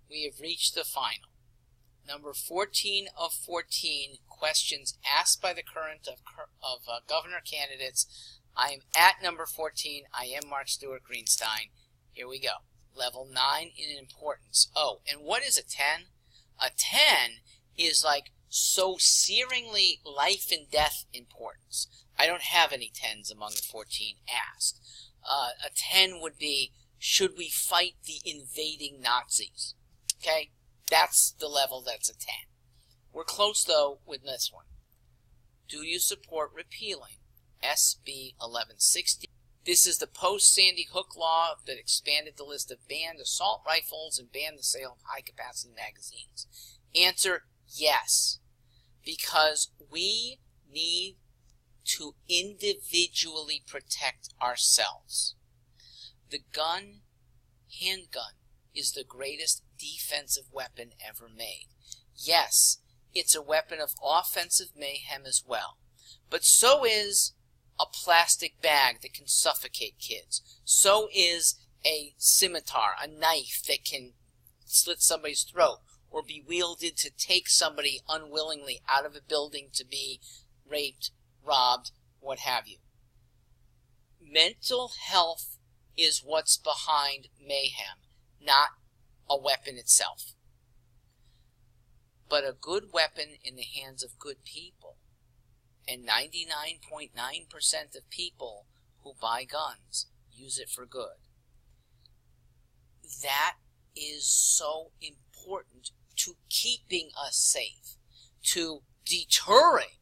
we have reached the final. Number 14 of 14 questions asked by the current of governor candidates. I am at number 14. I am Mark Stewart Greenstein. Here we go. Level 9 in importance. Oh, and what is a 10? A 10 is like so searingly life and death importance. I don't have any 10s among the 14 asked. A 10 would be, should we fight the invading Nazis? Okay? That's the level that's a 10. We're close, though, with this one. Do you support repealing SB 1160? This is the post-Sandy Hook law that expanded the list of banned assault rifles and banned the sale of high-capacity magazines. Answer, yes. Because we need to individually protect ourselves. The handgun, is the greatest defensive weapon ever made. Yes, it's a weapon of offensive mayhem as well. But so is a plastic bag that can suffocate kids. So is a scimitar, a knife that can slit somebody's throat or be wielded to take somebody unwillingly out of a building to be raped, robbed, what have you. Mental health is what's behind mayhem, not a weapon itself. But a good weapon in the hands of good people, and 99.9% of people who buy guns use it for good. That is so important to keeping us safe, to deterring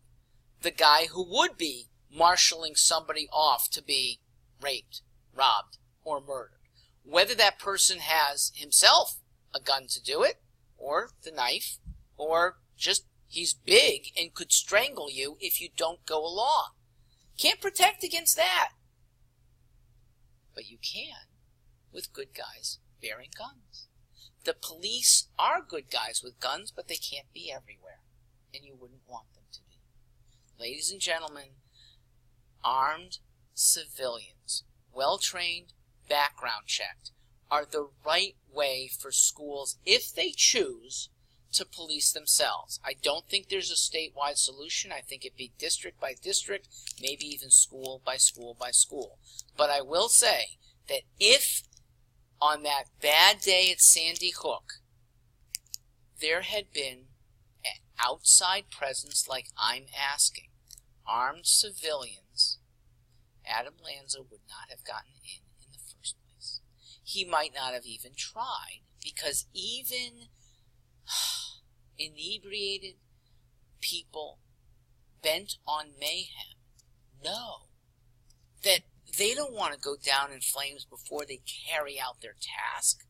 the guy who would be marshaling somebody off to be raped, robbed, or murdered. Whether that person has himself a gun to do it, or the knife, or just he's big and could strangle you if you don't go along. Can't protect against that. But you can with good guys bearing guns. The police are good guys with guns, but they can't be everywhere, and you wouldn't want them to be. Ladies and gentlemen, armed civilians, well-trained, background checked, are the right way for schools, if they choose, to police themselves. I don't think there's a statewide solution. I think it'd be district by district, maybe even school by school by school. But I will say that if on that bad day at Sandy Hook there had been an outside presence like I'm asking, armed civilians, Adam Lanza would not have gotten in the first place. He might not have even tried, because even inebriated people bent on mayhem know that they don't want to go down in flames before they carry out their task.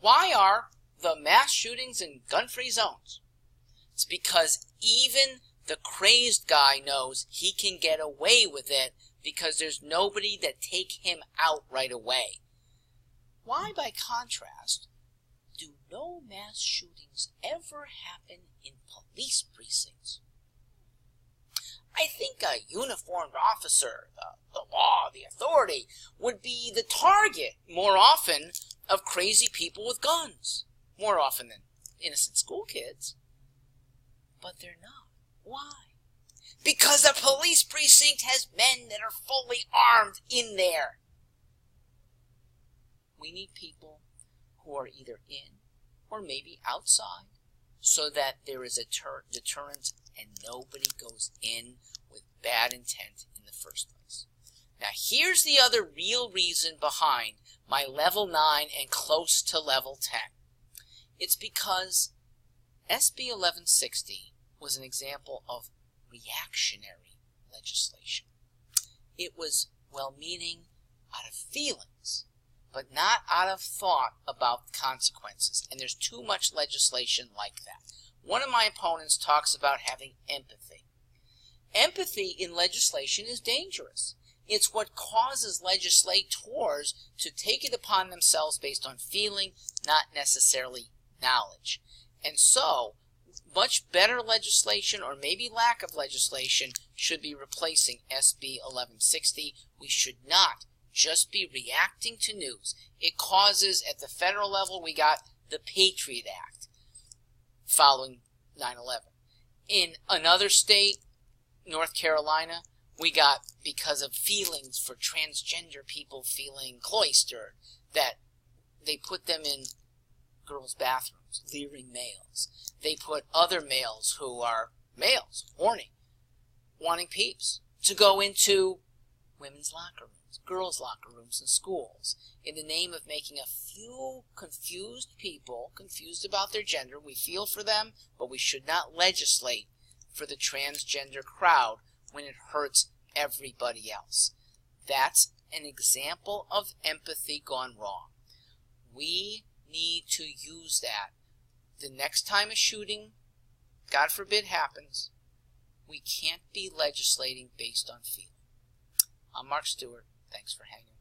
Why are the mass shootings in gun-free zones? It's because even the crazed guy knows he can get away with it because there's nobody that take him out right away. Why, by contrast, do no mass shootings ever happen in police precincts? I think a uniformed officer, the law, the authority, would be the target more often of crazy people with guns. More often than innocent school kids. But they're not. Why? Because the police precinct has men that are fully armed in there. We need people who are either in or maybe outside so that there is a deterrent and nobody goes in with bad intent in the first place. Now here's the other real reason behind my level 9 and close to level 10. It's because SB 1160 was an example of reactionary legislation. It was well-meaning out of feelings, but not out of thought about consequences. And there's too much legislation like that. One of my opponents talks about having empathy. Empathy in legislation is dangerous. It's what causes legislators to take it upon themselves based on feeling, not necessarily knowledge. And so, much better legislation, or maybe lack of legislation, should be replacing SB 1160. We should not just be reacting to news. It causes, at the federal level, we got the Patriot Act following 9/11. In another state, North Carolina, we got, because of feelings for transgender people feeling cloistered, that they put them in girls' bathrooms, leering males. They put other males who are males, horny, wanting peeps, to go into women's locker rooms, girls' locker rooms in schools, in the name of making a few confused people confused about their gender. We feel for them, but we should not legislate for the transgender crowd when it hurts everybody else. That's an example of empathy gone wrong. We need to use that. The next time a shooting, God forbid, happens, we can't be legislating based on feeling. I'm Mark Stewart. Thanks for hanging.